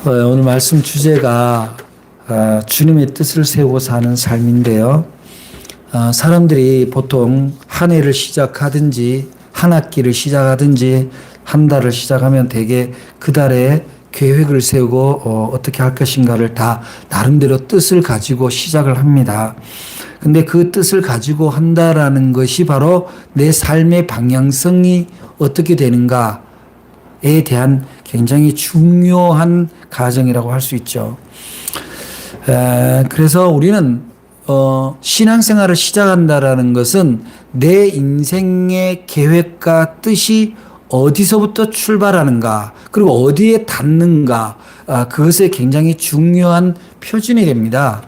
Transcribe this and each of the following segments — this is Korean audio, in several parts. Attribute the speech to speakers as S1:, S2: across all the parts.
S1: 오늘 말씀 주제가 주님의 뜻을 세우고 사는 삶인데요. 사람들이 보통 한 해를 시작하든지 한 학기를 시작하든지 한 달을 시작하면 대개 그 달에 계획을 세우고 어떻게 할 것인가를 다 나름대로 뜻을 가지고 시작을 합니다. 근데 그 뜻을 가지고 한다라는 것이 바로 내 삶의 방향성이 어떻게 되는가에 대한 굉장히 중요한 과정이라고 할 수 있죠. 그래서 우리는 신앙생활을 시작한다라는 것은 내 인생의 계획과 뜻이 어디서부터 출발하는가, 그리고 어디에 닿는가, 그것에 굉장히 중요한 표준이 됩니다.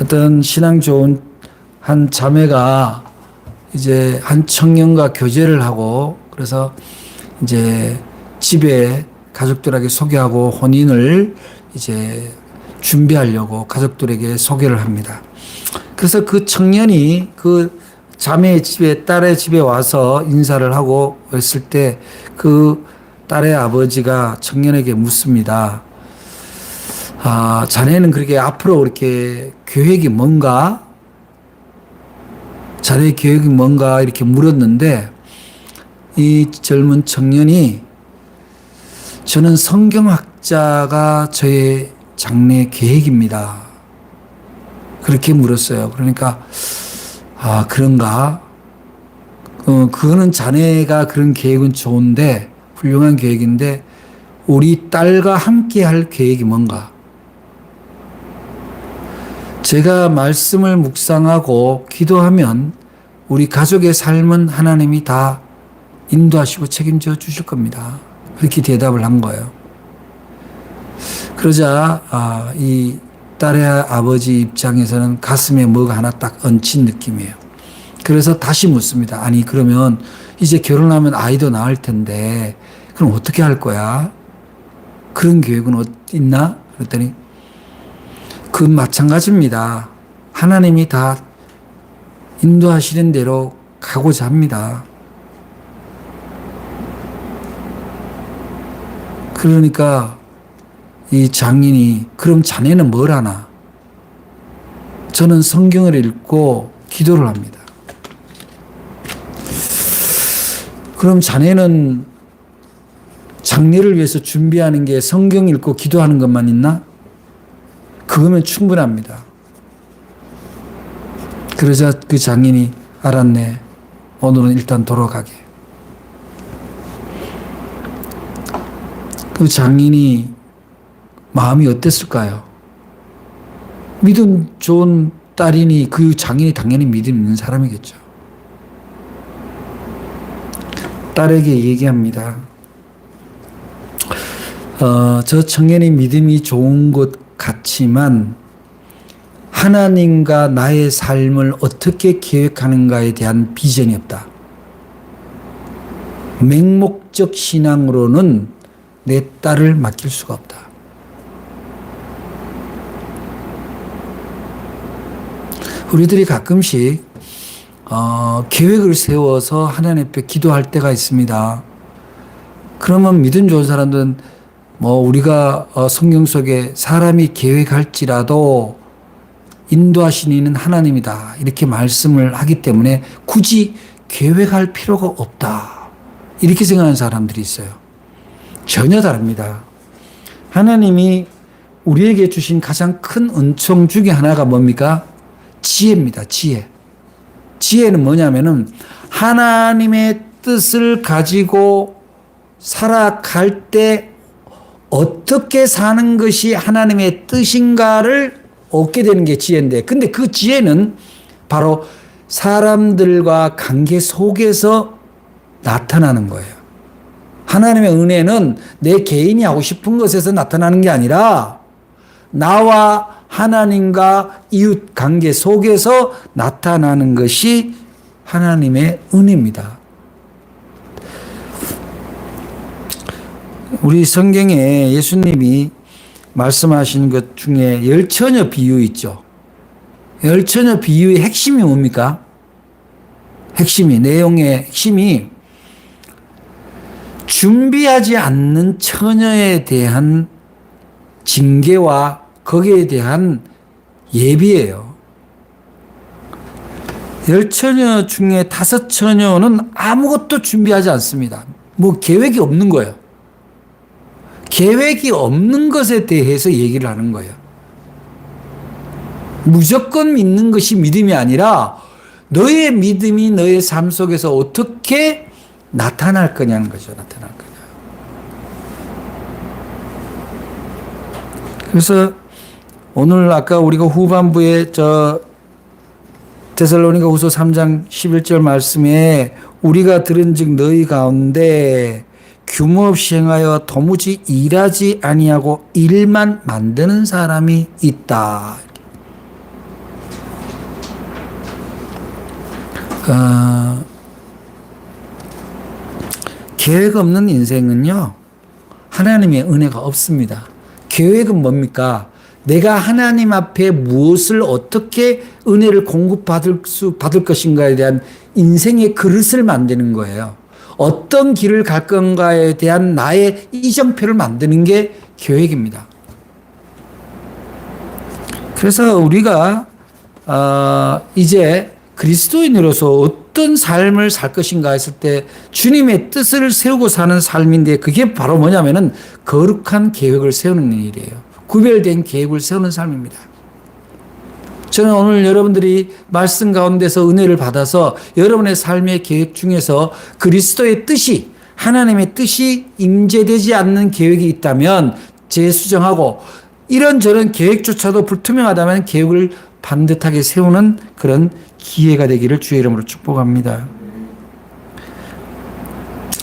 S1: 어떤 신앙 좋은 한 자매가 이제 한 청년과 교제를 하고, 그래서 이제 집에 가족들에게 소개하고 혼인을 이제 준비하려고 가족들에게 소개를 합니다. 그래서 그 청년이 그 자매의 집에, 딸의 집에 와서 인사를 하고 했을 때 그 딸의 아버지가 청년에게 묻습니다. 자네는 그렇게 앞으로 이렇게 계획이 뭔가? 자네의 계획이 뭔가? 이렇게 물었는데 이 젊은 청년이 저는 성경학자가 저의 장래 계획입니다. 그렇게 물었어요. 그러니까 그런가? 그거는 자네가 그런 계획은 좋은데 훌륭한 계획인데 우리 딸과 함께 할 계획이 뭔가? 제가 말씀을 묵상하고 기도하면 우리 가족의 삶은 하나님이 다 인도하시고 책임져 주실 겁니다. 그렇게 대답을 한 거예요. 그러자 이 딸의 아버지 입장에서는 가슴에 뭐가 하나 딱 얹힌 느낌이에요. 그래서 다시 묻습니다. 아니 그러면 이제 결혼하면 아이도 낳을 텐데 그럼 어떻게 할 거야? 그런 계획은 있나? 그랬더니 그건 마찬가지입니다. 하나님이 다 인도하시는 대로 가고자 합니다. 그러니까 이 장인이 그럼 자네는 뭘 하나? 저는 성경을 읽고 기도를 합니다. 그럼 자네는 장례를 위해서 준비하는 게 성경 읽고 기도하는 것만 있나? 그거면 충분합니다. 그러자 그 장인이 알았네. 오늘은 일단 돌아가게. 그 장인이 마음이 어땠을까요? 믿음 좋은 딸이니 그 장인이 당연히 믿음 있는 사람이겠죠. 딸에게 얘기합니다. 저 청년이 믿음이 좋은 것 같지만 하나님과 나의 삶을 어떻게 계획하는가에 대한 비전이 없다. 맹목적 신앙으로는 내 딸을 맡길 수가 없다. 우리들이 가끔씩 계획을 세워서 하나님 앞에 기도할 때가 있습니다. 그러면 믿음 좋은 사람들은 우리가 성경 속에 사람이 계획할지라도 인도하시는 하나님이다 이렇게 말씀을 하기 때문에 굳이 계획할 필요가 없다 이렇게 생각하는 사람들이 있어요. 전혀 다릅니다. 하나님이 우리에게 주신 가장 큰 은총 중에 하나가 뭡니까? 지혜입니다. 지혜. 지혜는 뭐냐면은 하나님의 뜻을 가지고 살아갈 때 어떻게 사는 것이 하나님의 뜻인가를 얻게 되는 게 지혜인데, 근데 그 지혜는 바로 사람들과 관계 속에서 나타나는 거예요. 하나님의 은혜는 내 개인이 하고 싶은 것에서 나타나는 게 아니라 나와 하나님과 이웃 관계 속에서 나타나는 것이 하나님의 은혜입니다. 우리 성경에 예수님이 말씀하신 것 중에 열처녀 비유 있죠. 열처녀 비유의 핵심이 뭡니까? 내용의 핵심이 준비하지 않는 처녀에 대한 징계와 거기에 대한 예비예요. 10처녀 중에 5처녀는 아무것도 준비하지 않습니다. 뭐 계획이 없는 거예요. 계획이 없는 것에 대해서 얘기를 하는 거예요. 무조건 믿는 것이 믿음이 아니라 너의 믿음이 너의 삶 속에서 어떻게 나타날 거냐는 거죠. 나타날 거냐. 그래서 오늘 아까 우리가 후반부에 데살로니가후서 3장 11절 말씀에 우리가 들은즉 너희 가운데 규모 없이 행하여 도무지 일하지 아니하고 일만 만드는 사람이 있다. 계획 없는 인생은요, 하나님의 은혜가 없습니다. 계획은 뭡니까? 내가 하나님 앞에 무엇을 어떻게 은혜를 받을 것인가에 대한 인생의 그릇을 만드는 거예요. 어떤 길을 갈 건가에 대한 나의 이정표를 만드는 게 계획입니다. 그래서 우리가 이제 그리스도인으로서 어떤 삶을 살 것인가 했을 때 주님의 뜻을 세우고 사는 삶인데 그게 바로 뭐냐면은 거룩한 계획을 세우는 일이에요. 구별된 계획을 세우는 삶입니다. 저는 오늘 여러분들이 말씀 가운데서 은혜를 받아서 여러분의 삶의 계획 중에서 그리스도의 뜻이, 하나님의 뜻이 임재되지 않는 계획이 있다면 재수정하고 이런저런 계획조차도 불투명하다면 계획을 반듯하게 세우는 그런 기회가 되기를 주의 이름으로 축복합니다.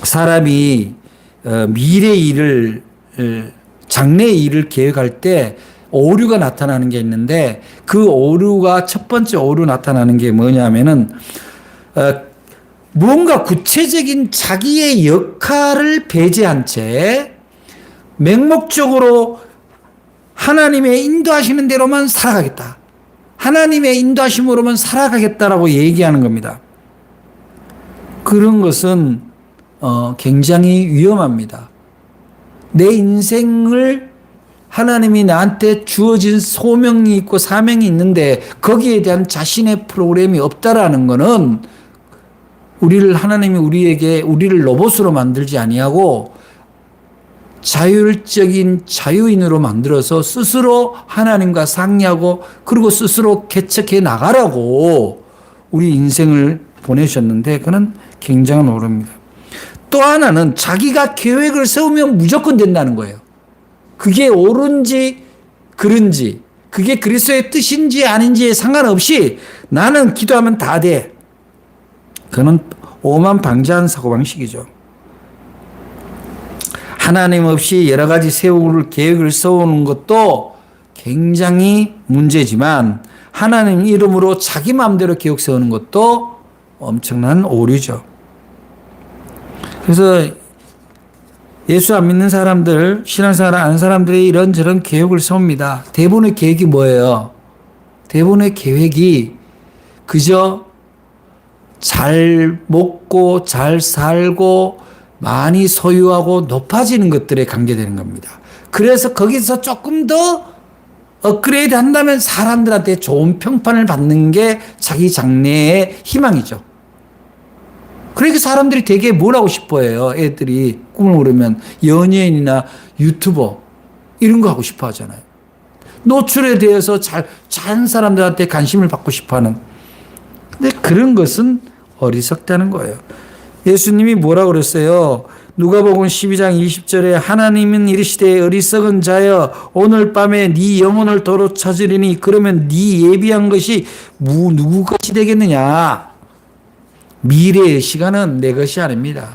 S1: 사람이 미래의 일을, 장래의 일을 계획할 때 오류가 나타나는 게 있는데 그 오류가 첫 번째 오류 나타나는 게 뭐냐면은 뭔가 구체적인 자기의 역할을 배제한 채 맹목적으로 하나님의 인도하시는 대로만 살아가겠다. 하나님의 인도하심으로만 살아가겠다라고 얘기하는 겁니다. 그런 것은 굉장히 위험합니다. 내 인생을 하나님이 나한테 주어진 소명이 있고 사명이 있는데 거기에 대한 자신의 프로그램이 없다라는 것은 하나님이 우리를 로봇으로 만들지 아니하고 자율적인 자유인으로 만들어서 스스로 하나님과 상의하고 그리고 스스로 개척해 나가라고 우리 인생을 보내셨는데 그는 굉장한 오류입니다. 또 하나는 자기가 계획을 세우면 무조건 된다는 거예요. 그게 옳은지 그른지 그게 그리스도의 뜻인지 아닌지에 상관없이 나는 기도하면 다 돼. 그는 오만 방자한 사고방식이죠. 하나님 없이 여러 가지 세울 계획을 세우는 것도 굉장히 문제지만 하나님 이름으로 자기 마음대로 계획 세우는 것도 엄청난 오류죠. 그래서 예수 안 믿는 사람들, 신앙생활 안 하는 사람들이 이런저런 계획을 세웁니다. 대부분의 계획이 뭐예요? 대부분의 계획이 그저 잘 먹고 잘 살고 많이 소유하고 높아지는 것들에 관계되는 겁니다. 그래서 거기서 조금 더 업그레이드 한다면 사람들한테 좋은 평판을 받는 게 자기 장래의 희망이죠. 그러니까 사람들이 되게 뭘 하고 싶어 해요. 애들이 꿈을 꾸려면 연예인이나 유튜버 이런 거 하고 싶어 하잖아요. 노출에 대해서 잘하는 사람들한테 관심을 받고 싶어 하는. 근데 그런 것은 어리석다는 거예요. 예수님이 뭐라고 그랬어요? 누가복음 12장 20절에 하나님은 이르시되 어리석은 자여 오늘 밤에 네 영혼을 도로 찾으리니 그러면 네 예비한 것이 누구 것이 되겠느냐? 미래의 시간은 내 것이 아닙니다.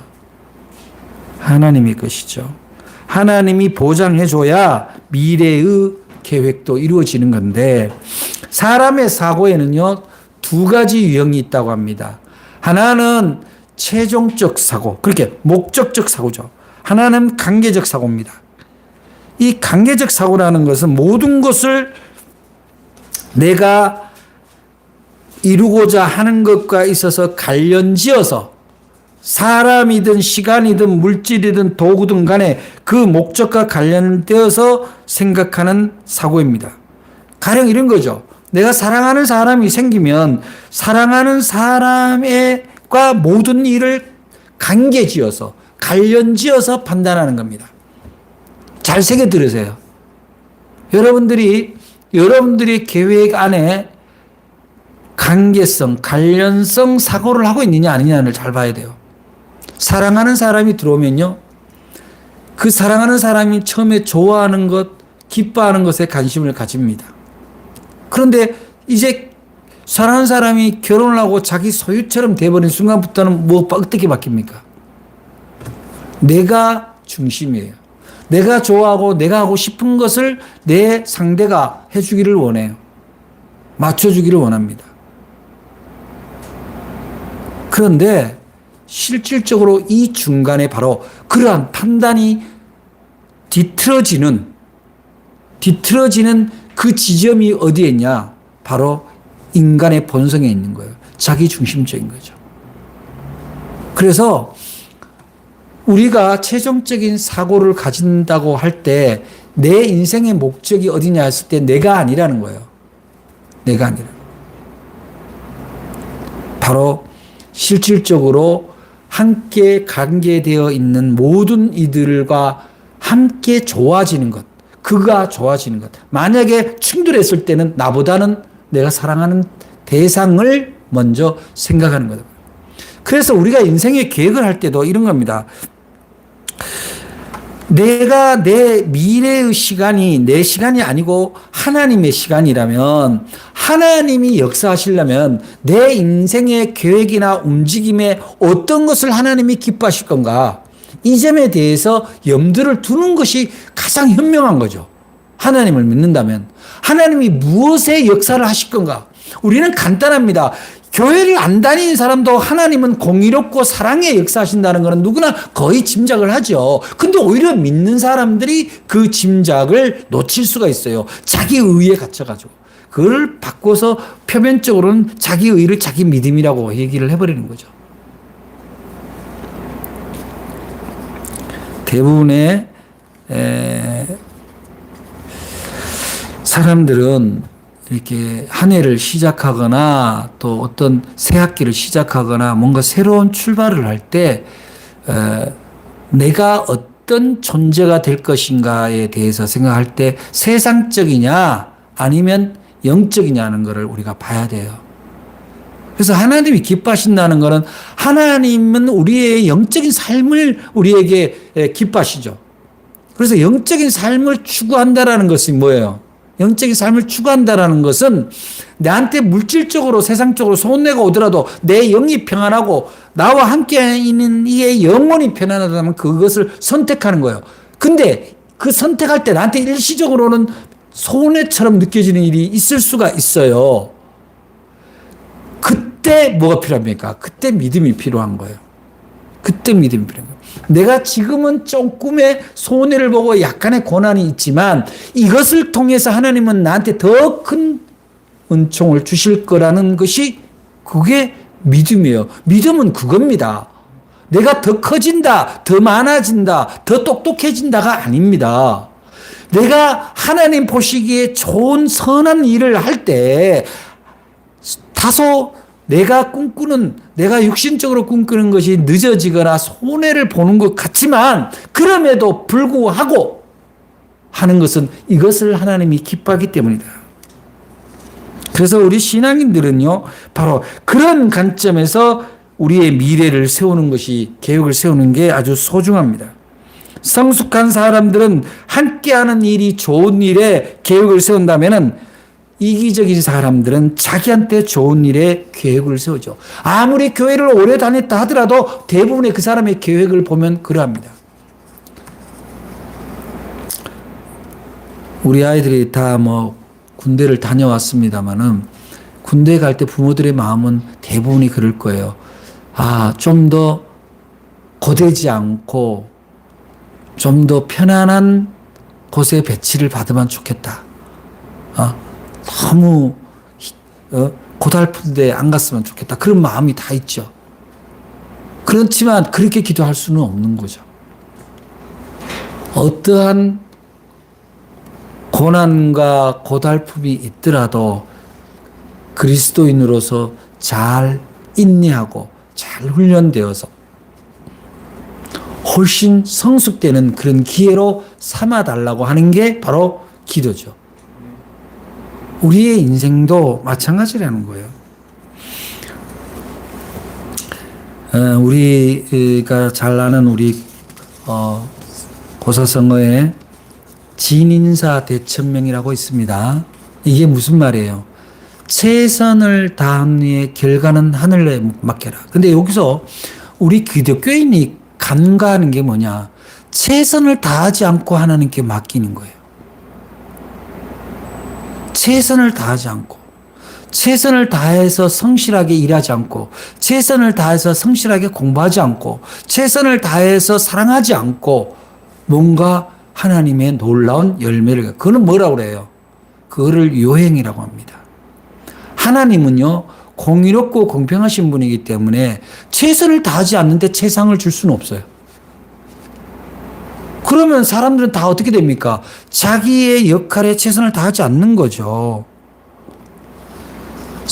S1: 하나님의 것이죠. 하나님이 보장해줘야 미래의 계획도 이루어지는 건데 사람의 사고에는요 2가지 유형이 있다고 합니다. 하나는 최종적 사고, 그렇게 목적적 사고죠. 하나는 관계적 사고입니다. 이 관계적 사고라는 것은 모든 것을 내가 이루고자 하는 것과 있어서 관련지어서 사람이든 시간이든 물질이든 도구든 간에 그 목적과 관련되어서 생각하는 사고입니다. 가령 이런 거죠. 내가 사랑하는 사람이 생기면 사랑하는 사람과 모든 일을 관계지어서 관련지어서 판단하는 겁니다. 잘 새겨 들으세요. 여러분들이 계획 안에 관계성, 관련성 사고를 하고 있느냐 아니냐를 잘 봐야 돼요. 사랑하는 사람이 들어오면요, 그 사랑하는 사람이 처음에 좋아하는 것, 기뻐하는 것에 관심을 가집니다. 그런데 이제 사랑하는 사람이 결혼을 하고 자기 소유처럼 돼버린 순간부터는 어떻게 바뀝니까? 내가 중심이에요. 내가 좋아하고 내가 하고 싶은 것을 내 상대가 해주기를 원해요. 맞춰주기를 원합니다. 그런데 실질적으로 이 중간에 바로 그러한 판단이 뒤틀어지는 그 지점이 어디에 있냐? 바로 인간의 본성에 있는 거예요. 자기 중심적인 거죠. 그래서 우리가 최종적인 사고를 가진다고 할 때 내 인생의 목적이 어디냐 했을 때 내가 아니라는 거예요. 내가 아니라. 바로 실질적으로 함께 관계되어 있는 모든 이들과 함께 좋아지는 것, 그가 좋아지는 것. 만약에 충돌했을 때는 나보다는 내가 사랑하는 대상을 먼저 생각하는 거다. 그래서 우리가 인생의 계획을 할 때도 이런 겁니다. 내가 내 미래의 시간이 내 시간이 아니고 하나님의 시간이라면, 하나님이 역사하시려면 내 인생의 계획이나 움직임에 어떤 것을 하나님이 기뻐하실 건가, 이 점에 대해서 염두를 두는 것이 가장 현명한 거죠. 하나님을 믿는다면 하나님이 무엇에 역사를 하실 건가. 우리는 간단합니다. 교회를 안 다니는 사람도 하나님은 공의롭고 사랑에 역사하신다는 것은 누구나 거의 짐작을 하죠. 근데 오히려 믿는 사람들이 그 짐작을 놓칠 수가 있어요. 자기 의에 갇혀가지고. 그걸 바꿔서 표면적으로는 자기 의를 자기 믿음이라고 얘기를 해버리는 거죠. 대부분의 사람들은 이렇게 한 해를 시작하거나 또 어떤 새 학기를 시작하거나 뭔가 새로운 출발을 할 때 내가 어떤 존재가 될 것인가에 대해서 생각할 때 세상적이냐 아니면 영적이냐는 것을 우리가 봐야 돼요. 그래서 하나님이 기뻐하신다는 것은 하나님은 우리의 영적인 삶을 우리에게 기뻐하시죠. 그래서 영적인 삶을 추구한다라는 것이 뭐예요? 영적인 삶을 추구한다라는 것은 나한테 물질적으로 세상적으로 손해가 오더라도 내 영이 평안하고 나와 함께 있는 이의 영혼이 편안하다면 그것을 선택하는 거예요. 근데 그 선택할 때 나한테 일시적으로는 손해처럼 느껴지는 일이 있을 수가 있어요. 그때 뭐가 필요합니까? 그때 믿음이 필요한 거예요. 그때 믿음이 필요한 거예요. 내가 지금은 조금의 손해를 보고 약간의 고난이 있지만 이것을 통해서 하나님은 나한테 더 큰 은총을 주실 거라는 것이 그게 믿음이에요. 믿음은 그겁니다. 내가 더 커진다, 더 많아진다, 더 똑똑해진다가 아닙니다. 내가 하나님 보시기에 좋은 선한 일을 할 때 다소 내가 육신적으로 꿈꾸는 것이 늦어지거나 손해를 보는 것 같지만 그럼에도 불구하고 하는 것은 이것을 하나님이 기뻐하기 때문이다. 그래서 우리 신앙인들은요, 바로 그런 관점에서 우리의 미래를 세우는 것이, 계획을 세우는 게 아주 소중합니다. 성숙한 사람들은 함께하는 일이 좋은 일에 계획을 세운다면은 이기적인 사람들은 자기한테 좋은 일에 계획을 세우죠. 아무리 교회를 오래 다녔다 하더라도 대부분의 그 사람의 계획을 보면 그러합니다. 우리 아이들이 다 군대를 다녀왔습니다만은 군대 갈 때 부모들의 마음은 대부분이 그럴 거예요. 좀 더 고되지 않고 좀 더 편안한 곳에 배치를 받으면 좋겠다. 너무 고달픈 데 안 갔으면 좋겠다. 그런 마음이 다 있죠. 그렇지만 그렇게 기도할 수는 없는 거죠. 어떠한 고난과 고달픔이 있더라도 그리스도인으로서 잘 인내하고 잘 훈련되어서 훨씬 성숙되는 그런 기회로 삼아달라고 하는 게 바로 기도죠. 우리의 인생도 마찬가지라는 거예요. 우리가 잘 아는 우리 고사성어에 진인사 대천명이라고 있습니다. 이게 무슨 말이에요? 최선을 다한 이의 결과는 하늘에 맡겨라. 근데 여기서 우리 기독교인이 간과하는 게 뭐냐? 최선을 다하지 않고 하나님께 맡기는 거예요. 최선을 다하지 않고, 최선을 다해서 성실하게 일하지 않고, 최선을 다해서 성실하게 공부하지 않고, 최선을 다해서 사랑하지 않고, 뭔가 하나님의 놀라운 열매를, 그거는 뭐라고 그래요? 그거를 요행이라고 합니다. 하나님은요, 공의롭고 공평하신 분이기 때문에 최선을 다하지 않는데 최상을 줄 수는 없어요. 그러면 사람들은 다 어떻게 됩니까? 자기의 역할에 최선을 다하지 않는 거죠.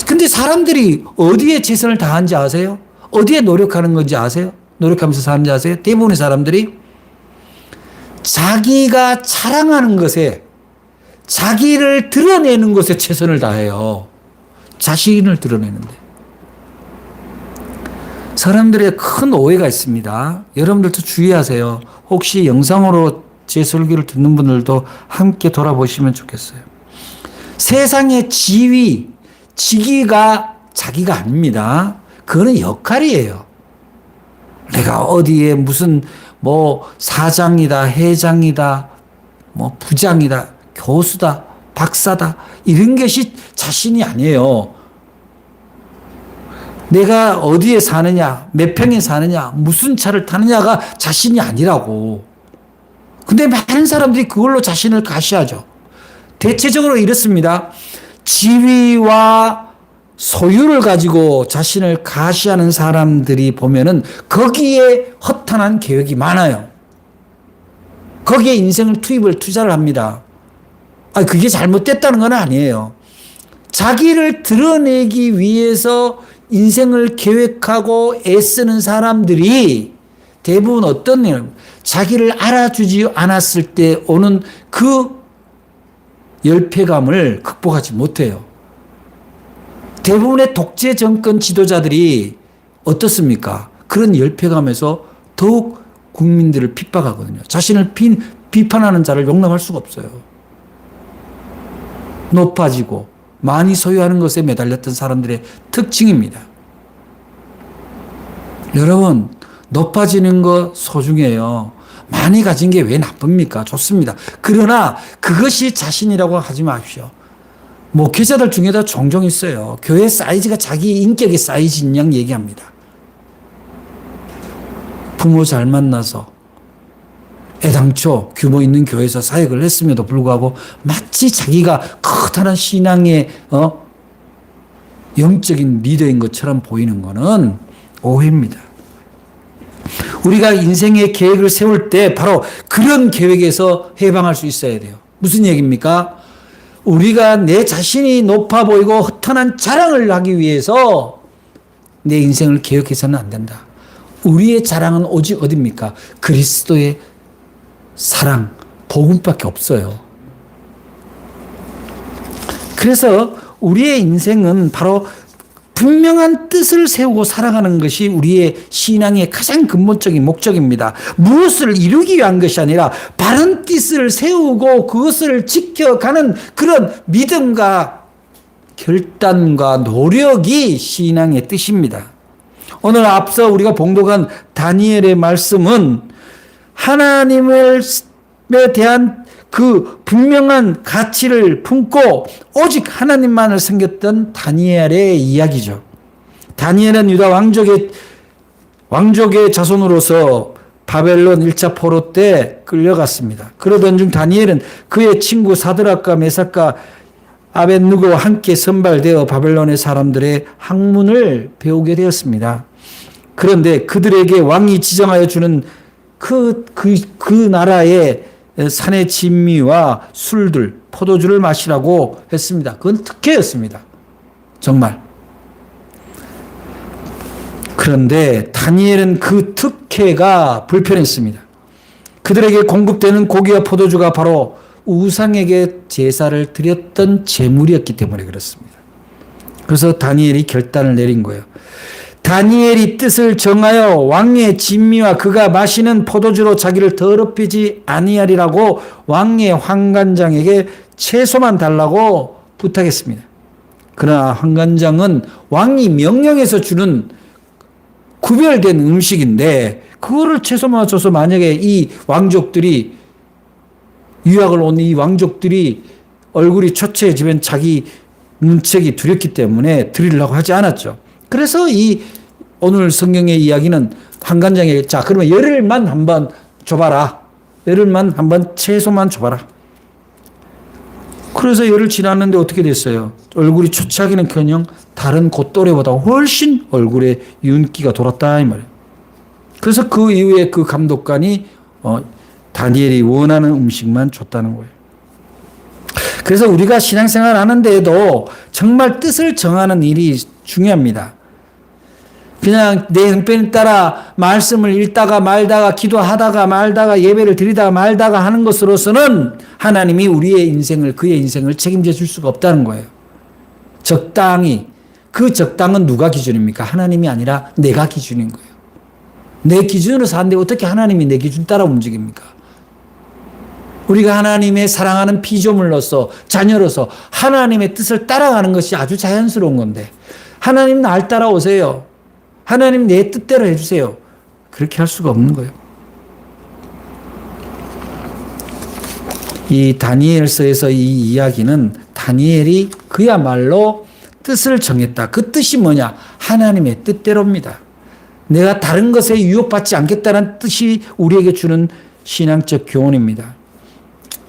S1: 근데 사람들이 어디에 최선을 다하는지 아세요? 어디에 노력하는 건지 아세요? 노력하면서 사는지 아세요? 대부분의 사람들이 자기가 자랑하는 것에, 자기를 드러내는 것에 최선을 다해요. 자신을 드러내는데. 사람들의 큰 오해가 있습니다. 여러분들도 주의하세요. 혹시 영상으로 제 설교를 듣는 분들도 함께 돌아보시면 좋겠어요. 세상의 지위, 직위가 자기가 아닙니다. 그거는 역할이에요. 내가 어디에 무슨 사장이다, 회장이다, 부장이다, 교수다, 박사다, 이런 것이 자신이 아니에요. 내가 어디에 사느냐, 몇 평에 사느냐, 무슨 차를 타느냐가 자신이 아니라고. 근데 많은 사람들이 그걸로 자신을 가시하죠. 대체적으로 이렇습니다. 지위와 소유를 가지고 자신을 가시하는 사람들이 보면은 거기에 허탄한 계획이 많아요. 거기에 인생을 투자를 합니다. 그게 잘못됐다는 건 아니에요. 자기를 드러내기 위해서 인생을 계획하고 애쓰는 사람들이 대부분 어떤 일, 자기를 알아주지 않았을 때 오는 그 열패감을 극복하지 못해요. 대부분의 독재 정권 지도자들이 어떻습니까? 그런 열패감에서 더욱 국민들을 핍박하거든요. 자신을 비판하는 자를 용납할 수가 없어요. 높아지고 많이 소유하는 것에 매달렸던 사람들의 특징입니다. 여러분, 높아지는 거 소중해요. 많이 가진 게 왜 나쁩니까? 좋습니다. 그러나 그것이 자신이라고 하지 마십시오. 목회자들 중에도 종종 있어요. 교회 사이즈가 자기 인격의 사이즈인 양 얘기합니다. 부모 잘 만나서 애당초 규모 있는 교회에서 사역을 했음에도 불구하고 마치 자기가 커다란 신앙의 영적인 리더인 것처럼 보이는 것은 오해입니다. 우리가 인생의 계획을 세울 때 바로 그런 계획에서 해방할 수 있어야 돼요. 무슨 얘기입니까? 우리가 내 자신이 높아 보이고 허탄한 자랑을 하기 위해서 내 인생을 계획해서는 안 된다. 우리의 자랑은 오직 어디입니까? 그리스도의 사랑, 복음밖에 없어요. 그래서 우리의 인생은 바로 분명한 뜻을 세우고 살아가는 것이 우리의 신앙의 가장 근본적인 목적입니다. 무엇을 이루기 위한 것이 아니라 바른 뜻을 세우고 그것을 지켜가는 그런 믿음과 결단과 노력이 신앙의 뜻입니다. 오늘 앞서 우리가 봉독한 다니엘의 말씀은 하나님에 대한 그 분명한 가치를 품고 오직 하나님만을 섬겼던 다니엘의 이야기죠. 다니엘은 유다 왕족의 자손으로서 바벨론 1차 포로 때 끌려갔습니다. 그러던 중 다니엘은 그의 친구 사드락과 메삭과 아벳느고와 함께 선발되어 바벨론의 사람들의 학문을 배우게 되었습니다. 그런데 그들에게 왕이 지정하여 주는 그 나라의 산의 진미와 술들, 포도주를 마시라고 했습니다. 그건 특혜였습니다. 정말. 그런데 다니엘은 그 특혜가 불편했습니다. 그들에게 공급되는 고기와 포도주가 바로 우상에게 제사를 드렸던 제물이었기 때문에 그렇습니다. 그래서 다니엘이 결단을 내린 거예요. 다니엘이 뜻을 정하여 왕의 진미와 그가 마시는 포도주로 자기를 더럽히지 아니하리라고 왕의 환관장에게 채소만 달라고 부탁했습니다. 그러나 환관장은 왕이 명령해서 주는 구별된 음식인데 그거를 채소만 줘서 만약에 이 왕족들이 유학을 온 이 왕족들이 얼굴이 초췌해지면 자기 문책이 두렵기 때문에 드리려고 하지 않았죠. 그래서 이 오늘 성경의 이야기는 환관장에게 자 그러면 열흘만 한번 줘봐라. 열흘만 한번 채소만 줘봐라. 그래서 열흘 지났는데 어떻게 됐어요? 얼굴이 초췌하기는커녕 다른 곧또래보다 훨씬 얼굴에 윤기가 돌았다 이 말이에요. 그래서 그 이후에 그 감독관이 다니엘이 원하는 음식만 줬다는 거예요. 그래서 우리가 신앙생활 하는데도 정말 뜻을 정하는 일이 중요합니다. 그냥 내 형편에 따라 말씀을 읽다가 말다가 기도하다가 말다가 예배를 드리다가 말다가 하는 것으로서는 하나님이 우리의 인생을 그의 인생을 책임져 줄 수가 없다는 거예요. 적당히 그 적당은 누가 기준입니까? 하나님이 아니라 내가 기준인 거예요. 내 기준으로 사는데 어떻게 하나님이 내 기준 따라 움직입니까? 우리가 하나님의 사랑하는 피조물로서 자녀로서 하나님의 뜻을 따라가는 것이 아주 자연스러운 건데 하나님 날 따라오세요. 하나님 내 뜻대로 해주세요. 그렇게 할 수가 없는 거예요. 이 다니엘서에서 이 이야기는 다니엘이 그야말로 뜻을 정했다. 그 뜻이 뭐냐? 하나님의 뜻대로입니다. 내가 다른 것에 유혹받지 않겠다는 뜻이 우리에게 주는 신앙적 교훈입니다.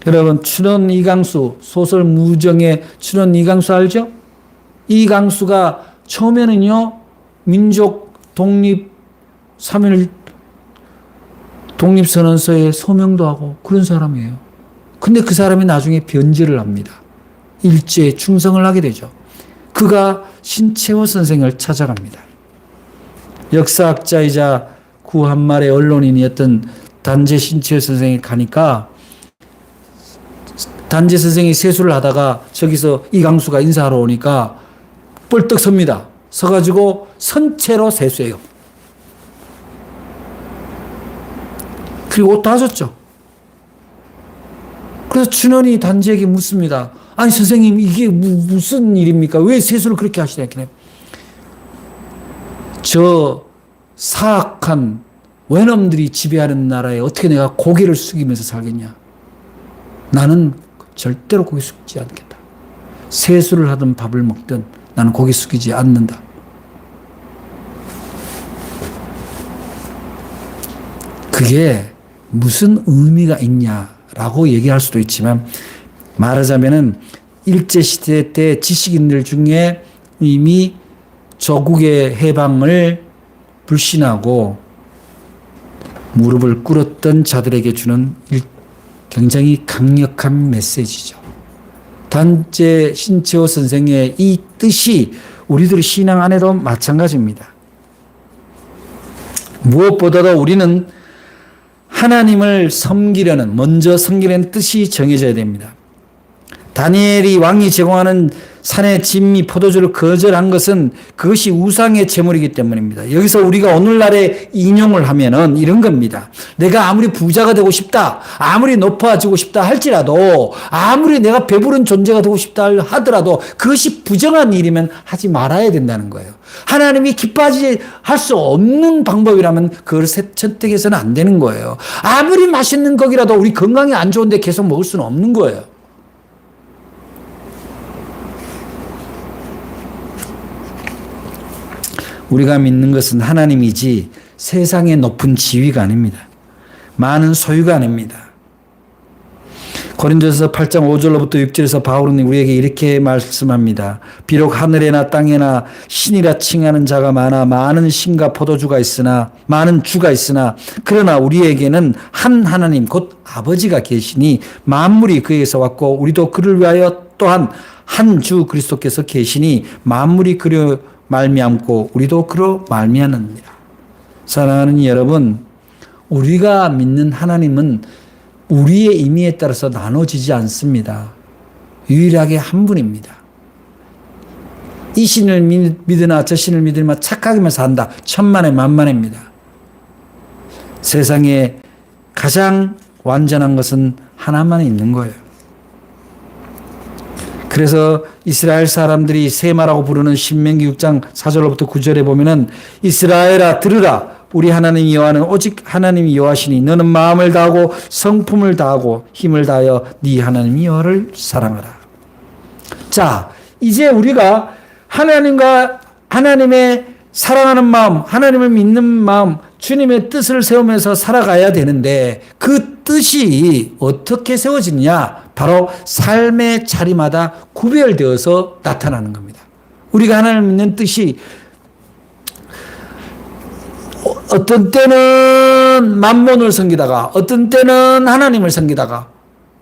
S1: 여러분 춘원 이강수 소설 무정의 춘원 이강수 알죠? 이강수가 처음에는요 민족 독립 3.1 독립선언서에 서명도 하고 그런 사람이에요. 근데 그 사람이 나중에 변절을 합니다. 일제에 충성을 하게 되죠. 그가 신채호 선생을 찾아갑니다. 역사학자이자 구한말의 언론인이었던 단재 신채호 선생이 가니까 단재 선생이 세수를 하다가 저기서 이강수가 인사하러 오니까 뻘떡 섭니다. 서가지고 선체로 세수해요. 그리고 옷 다 줬죠. 그래서 춘원이 단재에게 묻습니다. 아니 선생님 이게 무슨 일입니까? 왜 세수를 그렇게 하시냐. 저 사악한 외놈들이 지배하는 나라에 어떻게 내가 고개를 숙이면서 살겠냐. 나는 절대로 고개 숙이지 않겠다. 세수를 하든 밥을 먹든 나는 고개 숙이지 않는다. 그게 무슨 의미가 있냐라고 얘기할 수도 있지만 말하자면은 일제시대 때 지식인들 중에 이미 조국의 해방을 불신하고 무릎을 꿇었던 자들에게 주는 굉장히 강력한 메시지죠. 단재 신채호 선생의 이 뜻이 우리들의 신앙 안에도 마찬가지입니다. 무엇보다도 우리는 하나님을 먼저 섬기려는 뜻이 정해져야 됩니다. 다니엘이 왕이 제공하는 산의 진미 포도주를 거절한 것은 그것이 우상의 제물이기 때문입니다. 여기서 우리가 오늘날에 인용을 하면은 이런 겁니다. 내가 아무리 부자가 되고 싶다, 아무리 높아지고 싶다 할지라도, 아무리 내가 배부른 존재가 되고 싶다 하더라도 그것이 부정한 일이면 하지 말아야 된다는 거예요. 하나님이 기뻐하지 할 수 없는 방법이라면 그걸 선택해서는 안 되는 거예요. 아무리 맛있는 고기라도 우리 건강에 안 좋은데 계속 먹을 수는 없는 거예요. 우리가 믿는 것은 하나님이지 세상의 높은 지위가 아닙니다. 많은 소유가 아닙니다. 고린도서 8장 5절로부터 6절에서 바울은 우리에게 이렇게 말씀합니다. 비록 하늘에나 땅에나 신이라 칭하는 자가 많아 많은 신과 포도주가 있으나 많은 주가 있으나 그러나 우리에게는 한 하나님 곧 아버지가 계시니 만물이 그에게서 왔고 우리도 그를 위하여 또한 한 주 그리스도께서 계시니 만물이 그로 말미암고 우리도 그로 말미암느니라. 사랑하는 여러분, 우리가 믿는 하나님은 우리의 임의에 따라서 나눠지지 않습니다. 유일하게 한 분입니다. 이 신을 믿으나 저 신을 믿으나 착하게만 산다. 천만에 만만입니다. 세상에 가장 완전한 것은 하나만 있는 거예요. 그래서 이스라엘 사람들이 세마라고 부르는 신명기 6장 4절로부터 9절에 보면은 이스라엘아 들으라. 우리 하나님 여호와는 오직 하나님이 여호와시니 너는 마음을 다하고 성품을 다하고 힘을 다하여 네 하나님 여호와를 사랑하라. 자, 이제 우리가 하나님과 하나님의 사랑하는 마음, 하나님을 믿는 마음, 주님의 뜻을 세우면서 살아가야 되는데 그 뜻이 어떻게 세워지느냐? 바로 삶의 자리마다 구별되어서 나타나는 겁니다. 우리가 하나님을 믿는 뜻이 어떤 때는 만몬을 섬기다가 어떤 때는 하나님을 섬기다가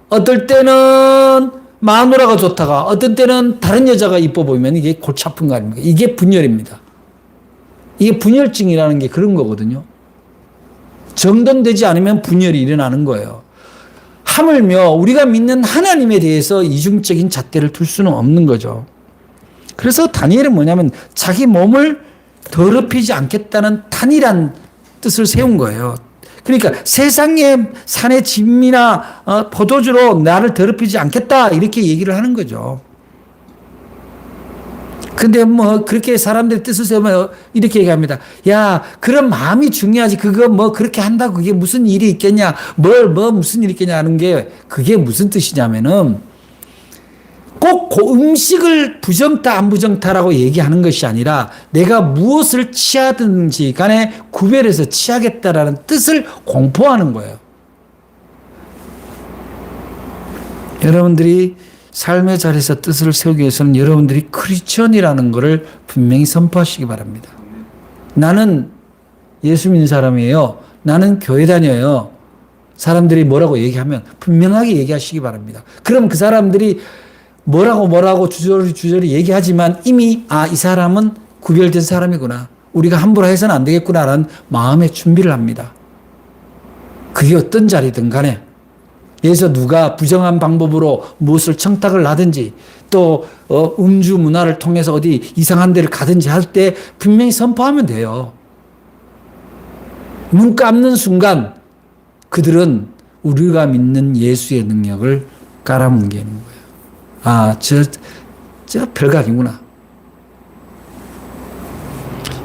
S1: 어떨 때는 마누라가 좋다가 어떤 때는 다른 여자가 이뻐 보이면 이게 골치 아픈 거 아닙니까? 이게 분열입니다. 이게 분열증이라는 게 그런 거거든요. 정돈되지 않으면 분열이 일어나는 거예요. 하물며 우리가 믿는 하나님에 대해서 이중적인 잣대를 둘 수는 없는 거죠. 그래서 다니엘은 뭐냐면 자기 몸을 더럽히지 않겠다는 단일한 뜻을 세운 거예요. 그러니까 세상의 산의 진미나 포도주로 나를 더럽히지 않겠다 이렇게 얘기를 하는 거죠. 근데 뭐 그렇게 사람들의 뜻을 세우면 이렇게 얘기합니다. 야, 그런 마음이 중요하지. 그거 뭐 그렇게 한다고 그게 무슨 일이 있겠냐. 무슨 일이 있겠냐 하는 게 그게 무슨 뜻이냐면은 꼭 그 음식을 부정타 안 부정타라고 얘기하는 것이 아니라 내가 무엇을 취하든지 간에 구별해서 취하겠다라는 뜻을 공포하는 거예요. 여러분들이 삶의 자리에서 뜻을 세우기 위해서는 여러분들이 크리스천이라는 것을 분명히 선포하시기 바랍니다. 나는 예수 믿는 사람이에요. 나는 교회 다녀요. 사람들이 뭐라고 얘기하면 분명하게 얘기하시기 바랍니다. 그럼 그 사람들이 뭐라고 주저리 얘기하지만 이미 이 사람은 구별된 사람이구나. 우리가 함부로 해서는 안 되겠구나라는 마음의 준비를 합니다. 그게 어떤 자리든 간에 여기서 누가 부정한 방법으로 무엇을 청탁을 하든지 또 음주 문화를 통해서 어디 이상한 데를 가든지 할 때 분명히 선포하면 돼요. 눈 감는 순간 그들은 우리가 믿는 예수의 능력을 깔아뭉개는 거예요. 저 별각이구나.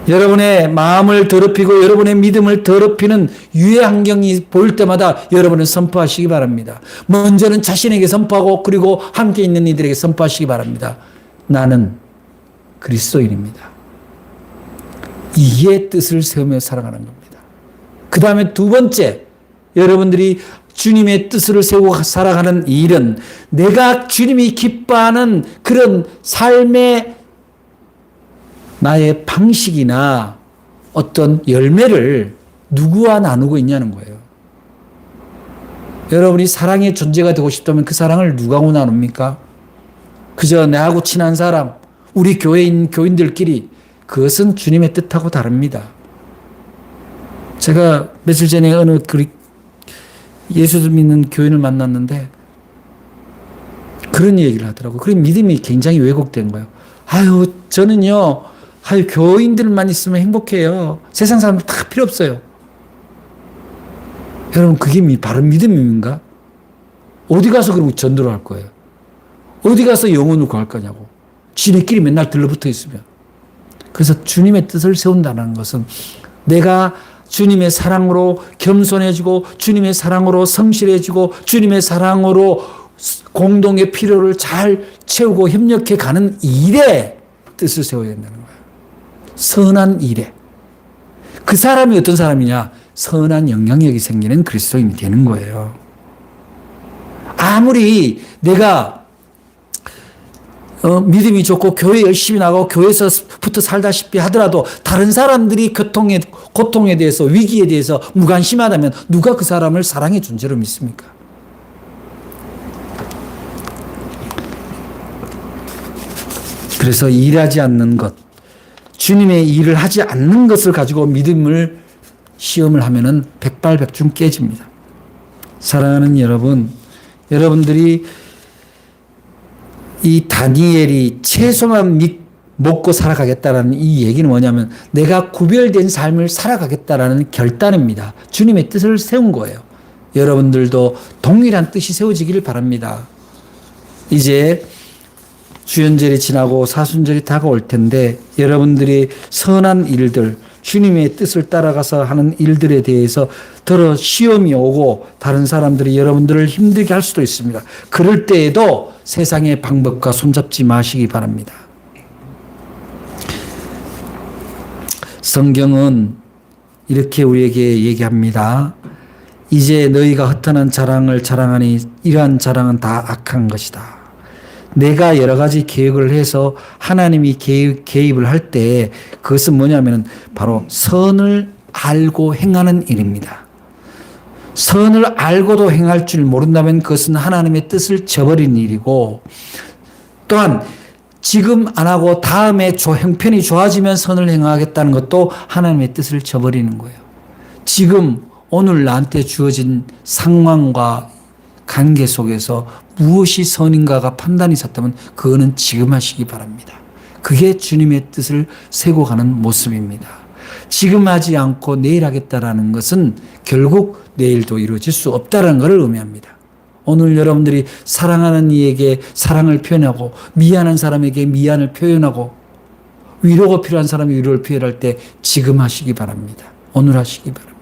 S1: 여러분의 마음을 더럽히고 여러분의 믿음을 더럽히는 유해 환경이 보일 때마다 여러분은 선포하시기 바랍니다. 먼저는 자신에게 선포하고 그리고 함께 있는 이들에게 선포하시기 바랍니다. 나는 그리스도인입니다. 이게 뜻을 세우며 살아가는 겁니다. 그 다음에 두 번째, 여러분들이 주님의 뜻을 세우고 살아가는 이 일은 내가 주님이 기뻐하는 그런 삶의 나의 방식이나 어떤 열매를 누구와 나누고 있냐는 거예요. 여러분이 사랑의 존재가 되고 싶다면 그 사랑을 누구하고 나눕니까? 그저 나하고 친한 사람, 우리 교회에 있는 교인들끼리. 그것은 주님의 뜻하고 다릅니다. 제가 며칠 전에 어느 예수를 믿는 교인을 만났는데 그런 얘기를 하더라고요. 그리고 믿음이 굉장히 왜곡된 거예요. 저는요, 교인들만 있으면 행복해요. 세상 사람들 다 필요 없어요. 여러분, 그게 바른 믿음인가? 어디 가서 그러고 전도를 할 거예요? 어디 가서 영혼을 구할 거냐고. 지네끼리 맨날 들러붙어 있으면. 그래서 주님의 뜻을 세운다는 것은 내가 주님의 사랑으로 겸손해지고 주님의 사랑으로 성실해지고 주님의 사랑으로 공동의 필요를 잘 채우고 협력해 가는 일에 뜻을 세워야 된다는 거예요. 선한 일에. 그 사람이 어떤 사람이냐? 선한 영향력이 생기는 그리스도인이 되는 거예요. 아무리 내가 믿음이 좋고 교회 열심히 나가고 교회에서부터 살다시피 하더라도 다른 사람들이 고통에 대해서 위기에 대해서 무관심하다면 누가 그 사람을 사랑의 존재로 믿습니까? 그래서 일하지 않는 것, 주님의 일을 하지 않는 것을 가지고 믿음을 시험을 하면은 백발백중 깨집니다. 사랑하는 여러분, 여러분들이 이 다니엘이 채소만 먹고 살아가겠다라는 이 얘기는 뭐냐면 내가 구별된 삶을 살아가겠다라는 결단입니다. 주님의 뜻을 세운 거예요. 여러분들도 동일한 뜻이 세워지기를 바랍니다. 이제 주연절이 지나고 사순절이 다가올 텐데 여러분들이 선한 일들, 주님의 뜻을 따라가서 하는 일들에 대해서 더러 시험이 오고 다른 사람들이 여러분들을 힘들게 할 수도 있습니다. 그럴 때에도 세상의 방법과 손잡지 마시기 바랍니다. 성경은 이렇게 우리에게 얘기합니다. 이제 너희가 허탄한 자랑을 자랑하니 이러한 자랑은 다 악한 것이다. 내가 여러 가지 계획을 해서 하나님이 개입을 할 때 그것은 뭐냐면 바로 선을 알고 행하는 일입니다. 선을 알고도 행할 줄 모른다면 그것은 하나님의 뜻을 저버린 일이고 또한 지금 안 하고 다음에 형편이 좋아지면 선을 행하겠다는 것도 하나님의 뜻을 저버리는 거예요. 지금 오늘 나한테 주어진 상황과 관계 속에서 무엇이 선인가가 판단이 섰다면 그거는 지금 하시기 바랍니다. 그게 주님의 뜻을 세고 가는 모습입니다. 지금 하지 않고 내일 하겠다라는 것은 결국 내일도 이루어질 수 없다는 것을 의미합니다. 오늘 여러분들이 사랑하는 이에게 사랑을 표현하고 미안한 사람에게 미안을 표현하고 위로가 필요한 사람이 위로를 표현할 때 지금 하시기 바랍니다. 오늘 하시기 바랍니다.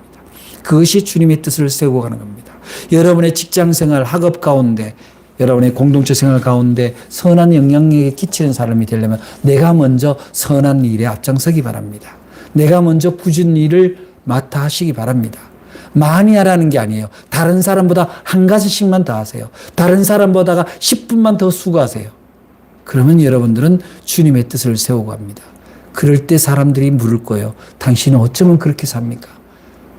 S1: 그것이 주님의 뜻을 세우고 가는 겁니다. 여러분의 직장생활, 학업 가운데 여러분의 공동체 생활 가운데 선한 영향력에 끼치는 사람이 되려면 내가 먼저 선한 일에 앞장서기 바랍니다. 내가 먼저 굳은 일을 맡아 하시기 바랍니다. 많이 하라는 게 아니에요. 다른 사람보다 한 가지씩만 더 하세요. 다른 사람보다가 10분만 더 수고하세요. 그러면 여러분들은 주님의 뜻을 세우고 갑니다. 그럴 때 사람들이 물을 거예요. 당신은 어쩌면 그렇게 삽니까?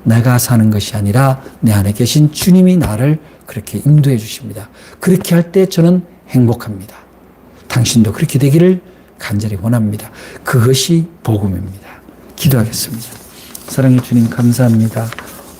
S1: 내가 사는 것이 아니라 내 안에 계신 주님이 나를 그렇게 인도해 주십니다. 그렇게 할 때 저는 행복합니다. 당신도 그렇게 되기를 간절히 원합니다. 그것이 복음입니다. 기도하겠습니다. 사랑해 주님 감사합니다.